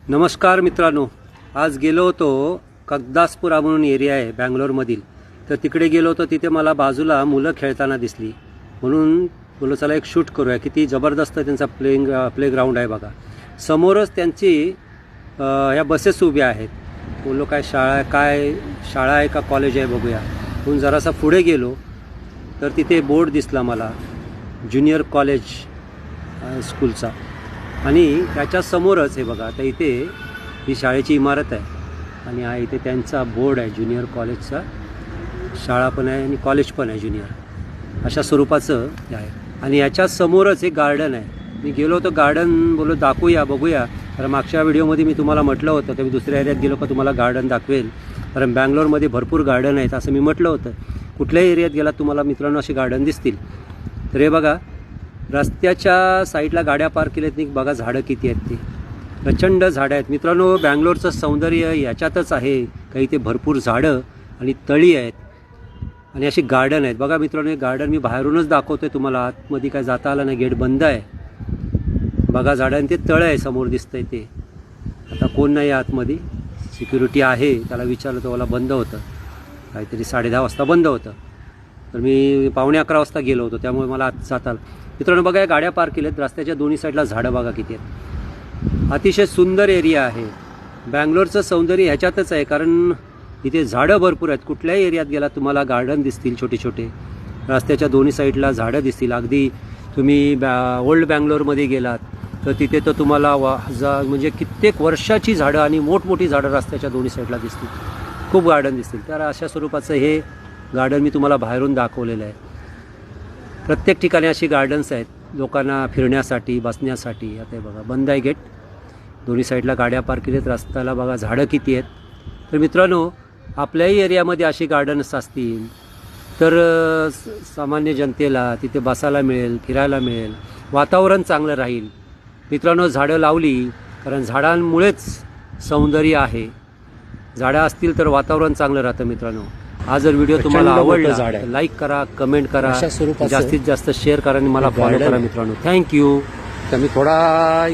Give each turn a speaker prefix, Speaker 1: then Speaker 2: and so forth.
Speaker 1: नमस्कार मित्रांनो, आज गेलो होतो कगदासपुरा म्हणून एरिया आहे बँगलोरमधील. तर तिकडे गेलो होतो. तिथे मला बाजूला मुलं खेळताना दिसली, म्हणून बोललो चला एक शूट करूया. किती जबरदस्त त्यांचा प्लेग्राऊंड आहे बघा. समोरच त्यांची ह्या बसेस उभ्या आहेत. बोललो काय शाळा आहे का कॉलेज आहे बघूया. म्हणून जरासा पुढे गेलो तर तिथे बोर्ड दिसला मला, ज्युनियर कॉलेज स्कूलचा. आणि त्याच्या समोरच हे बघा, आता इथे ही शाळेची इमारत आहे आणि हा इथे त्यांचा बोर्ड आहे. ज्युनियर कॉलेजचा शाळा पण आहे आणि कॉलेज पण आहे ज्युनियर, अशा स्वरूपाचं हे आहे. आणि याच्या समोरच एक गार्डन आहे. मी गेलो होतो गार्डन, बोललो दाखवूया बघूया. कारण मागच्या व्हिडिओमध्ये मी तुम्हाला म्हटलं होतं की मी दुसऱ्या एरियात गेलो का तुम्हाला गार्डन दाखवेल, कारण बँगलोरमध्ये भरपूर गार्डन आहेत असं मी म्हटलं होतं. कुठल्याही एरियात गेलात तुम्हाला मित्रांनो असे गार्डन दिसतील. तर हे बघा, रस्त्याच्या साईडला गाड्या पार्क केल्यात नाही बघा, झाडं किती आहेत ते, प्रचंड झाडं आहेत मित्रांनो. बँगलोरचं सौंदर्य याच्यातच आहे, काही ते भरपूर झाडं आणि तळी आहेत आणि अशी गार्डन आहेत बघा मित्रांनो. हे गार्डन मी बाहेरूनच दाखवतोय तुम्हाला, आतमध्ये काय जाता आलं नाही, गेट बंद आहे बघा. झाडं ते तळं आहे समोर दिसतंय ते. आता कोण नाही आतमध्ये, सिक्युरिटी आहे. त्याला विचारलं तर मला बंद होतं, काहीतरी 10:30 वाजता बंद होतं. तर मी 11:45 वाजता गेलो होतो, त्यामुळे मला आत जाता आलं. मित्रांनो बघा, या गाड्या पार्क केल्यात, रस्त्याच्या दोन्ही साईडला झाडं बघा किती आहेत. अतिशय सुंदर एरिया आहे. बँगलोरचं सौंदर्य ह्याच्यातच आहे, कारण इथे झाडं भरपूर आहेत. कुठल्याही एरियात गेला तुम्हाला गार्डन दिसतील छोटे छोटे, रस्त्याच्या दोन्ही साईडला झाडं दिसतील. अगदी तुम्ही ओल्ड बँगलोरमध्ये गेलात तर तिथे तर तुम्हाला म्हणजे कित्येक वर्षाची झाडं आणि मोठमोठी झाडं रस्त्याच्या दोन्ही साईडला दिसतील, खूप गार्डन दिसतील. तर अशा स्वरूपाचं हे गार्डन मी तुम्हाला बाहेरून दाखवलेलं आहे. प्रत्येक ठिकाणी अशी गार्डन्स आहेत लोकांना फिरण्यासाठी, बसण्यासाठी. आता हे बघा, बंद आहे गेट, दोन्ही साईडला गाड्या पार्क केल्यात, रस्त्याला बघा झाडं किती आहेत. तर मित्रांनो, आपल्याही एरियामध्ये अशी गार्डन्स असतील तर सामान्य जनतेला तिथे बसायला मिळेल, फिरायला मिळेल, वातावरण चांगलं राहील. मित्रांनो, झाडं लावली, कारण झाडांमुळेच सौंदर्य आहे. झाडं असतील तर वातावरण चांगलं राहतं मित्रांनो. हा जर व्हिडिओ तुम्हाला आवडला लाईक करा, कमेंट करा, जास्तीत जास्त शेअर करा आणि मला फॉलो करा मित्रांनो. थँक्यू.
Speaker 2: तर मी थोडा